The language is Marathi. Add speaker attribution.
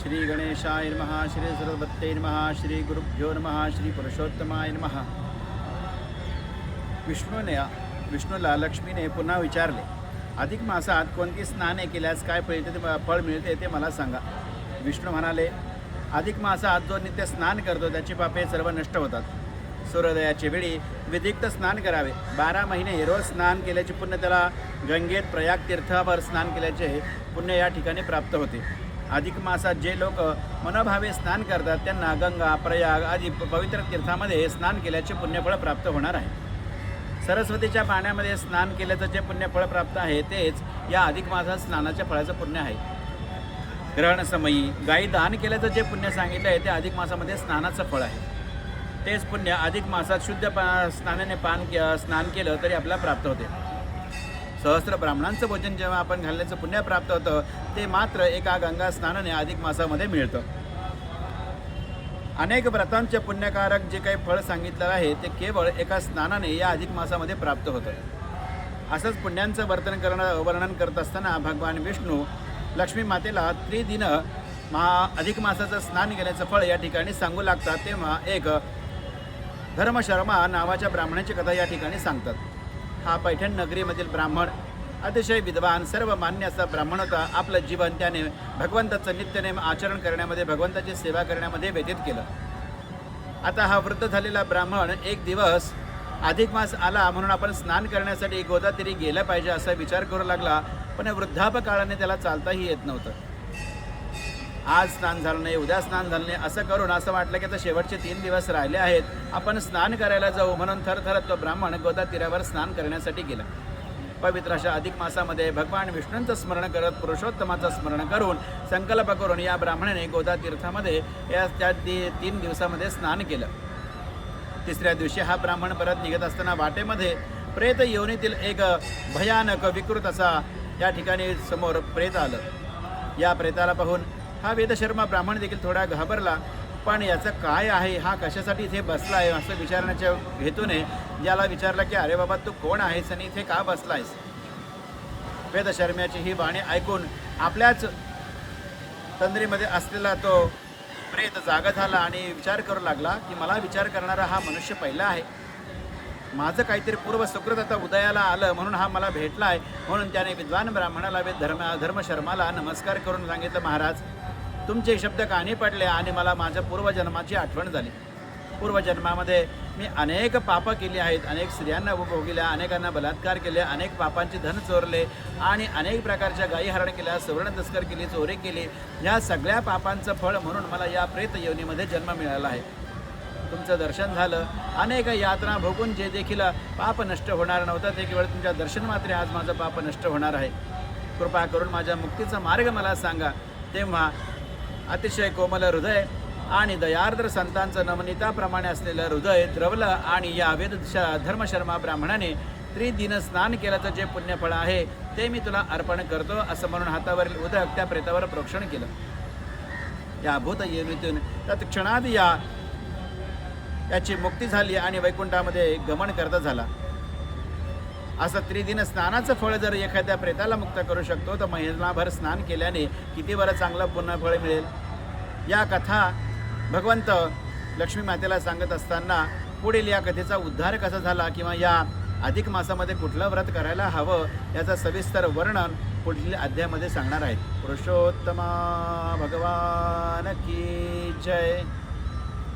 Speaker 1: श्री गणेशाय नमः, श्री सरस्वत्यै नमः, श्री गुरुभ्यो नमः, श्री पुरुषोत्तमाय नमः. विष्णूला लक्ष्मीने पुन्हा विचारले, अधिक मासात कोणती स्नाने केल्यास काय फळ मिळते ते मला सांगा. विष्णू म्हणाले, अधिक मासात जो नित्य स्नान करतो त्याची पापे सर्व नष्ट होतात. सूर्योदयाच्या वेळी विधिक्त स्नान करावे. 12 महिने रोज स्नान केल्याचे पुण्य त्याला गंगेत प्रयाग तीर्थावर स्नान केल्याचे पुण्य या ठिकाणी प्राप्त होते. अधिक मासात जे लोक मनोभावे स्नान करतात त्यांना गंगा प्रयाग आदी पवित्र तीर्थामध्ये स्नान केल्याचे पुण्यफळ प्राप्त होणार आहे. सरस्वतीच्या पाण्यामध्ये स्नान केल्याचं जे पुण्यफळ प्राप्त आहे तेच या अधिक मासात स्नानाच्या फळाचं पुण्य आहे. ग्रहणसमयी गायी दान केल्याचं जे पुण्य सांगितलं आहे ते अधिक मासामध्ये स्नानाचं फळ आहे. तेच पुण्य अधिक मासात शुद्ध स्नानाने स्नान केलं तरी आपल्याला प्राप्त होते. सहस्त्र ब्राह्मणांचं भोजन जेव्हा आपण घालण्याचं पुण्य प्राप्त होतं ते मात्र एका गंगा स्नानाने अधिक मासामध्ये मिळतं. अनेक व्रतांचे पुण्यकारक जे काही फळ सांगितलं आहे ते केवळ एका स्नानाने या अधिक मासामध्ये प्राप्त होतं. असंच पुण्यांचं वर्णन करत असताना भगवान विष्णू लक्ष्मी मातेला त्रिदिन अधिक मासाचं स्नान केल्याचं फळ या ठिकाणी सांगू लागतात. तेव्हा एक धर्मशर्मा नावाच्या ब्राह्मणाची कथा या ठिकाणी सांगतात. हा पैठण नगरीमधील ब्राह्मण अतिशय विद्वान सर्व मान्य असा ब्राह्मण होता. आपलं जीवन त्याने भगवंताचं नित्यनेम आचरण करण्यामध्ये भगवंताची सेवा करण्यामध्ये व्यतीत केलं. आता हा वृद्ध झालेला ब्राह्मण एक दिवस अधिक मास आला म्हणून आपण स्नान करण्यासाठी गोदातीरी गेलं पाहिजे असा विचार करू लागला. पण वृद्धापकाळाने त्याला चालताही येत नव्हतं. आज स्नान झालं नाही, उद्या स्नान झालं नाही असं करून असं वाटलं की आता शेवटचे 3 दिवस राहिले आहेत, आपण स्नान करायला जाऊ. म्हणून थरथरत तो ब्राह्मण गोदा तीरावर स्नान करण्यासाठी गेला. पवित्र अशा अधिक मासामध्ये भगवान विष्णूंचं स्मरण करत पुरुषोत्तमाचं स्मरण करून संकल्प करून या ब्राह्मणाने गोदा तीर्थामध्ये त्या 3 दिवसामध्ये स्नान केलं. तिसऱ्या दिवशी हा ब्राह्मण परत निघत असताना वाटेमध्ये प्रेत योनीतील एक भयानक विकृत असा या ठिकाणी समोर प्रेत आलं. या प्रेताला पाहून हा वेदशर्मा ब्राह्मण देखील थोडा घाबरला. पण याचं काय आहे, हा कशासाठी इथे बसला आहे असं विचारण्याच्या हेतूने याला विचारलं की अरे बाबा तू कोण आहेस आणि इथे का बसला आहेस. वेदशर्म्याची ही वाणी ऐकून आपल्याच तंद्रीमध्ये असलेला तो प्रेत जागा झाला आणि विचार करू लागला की मला विचार करणारा हा मनुष्य पहिला आहे. माझं काहीतरी पूर्व सुकृत आता उदयाला आलं म्हणून हा मला भेटला आहे. म्हणून त्याने विद्वान ब्राह्मणाला धर्मशर्माला नमस्कार करून सांगितलं, महाराज तुमचे शब्द कानी पडले आणि मला माझ्या पूर्वजन्माची आठवण झाली. पूर्वजन्मामध्ये मी अनेक पापं केली आहेत, अनेक स्त्रियांना भोगिल्या, अनेकांना बलात्कार केले, अनेक पापांचे धन चोरले आणि अनेक प्रकारच्या गायी हरण केल्या, सुवर्ण तस्कर केली, चोरी केली. ह्या सगळ्या पापांचं फळ म्हणून मला या प्रेत योनीमध्ये जन्म मिळाला आहे. तुमचं दर्शन झालं, अनेक यातना भोगून जे देखील पाप नष्ट होणार नव्हतं ते केवळ तुमच्या दर्शन मात्र आज माझं पाप नष्ट होणार आहे. कृपा करून माझ्या मुक्तीचा मार्ग मला सांगा. तेव्हा अतिशय कोमल हृदय आणि दयार्द्र संतांचं नवनीताप्रमाणे असलेलं हृदय द्रवलं आणि या धर्मशर्मा ब्राह्मणाने त्रिदिन स्नान केल्याचं जे पुण्यफळ आहे ते मी तुला अर्पण करतो असं म्हणून हातावरील उदक त्या प्रेतावर प्रोक्षण केलं. या भूत योनीतून तत्क्षणात याची मुक्ती झाली आणि वैकुंठामध्ये गमन करता झाला. असं त्रिदिन स्नानाचं फळ जर एखाद्या प्रेताला मुक्त करू शकतो तर महिनाभर स्नान केल्याने किती बरं चांगलं पुण्यफळ मिळेल. या कथा भगवंत लक्ष्मी मातेला सांगत असताना पुढील या कथेचा उद्धार कसा झाला किंवा या अधिक मासामध्ये कुठलं व्रत करायला हवं याचं सविस्तर वर्णन पुढील अध्यायामध्ये सांगणार आहेत. पुरुषोत्तमा भगवान की जय.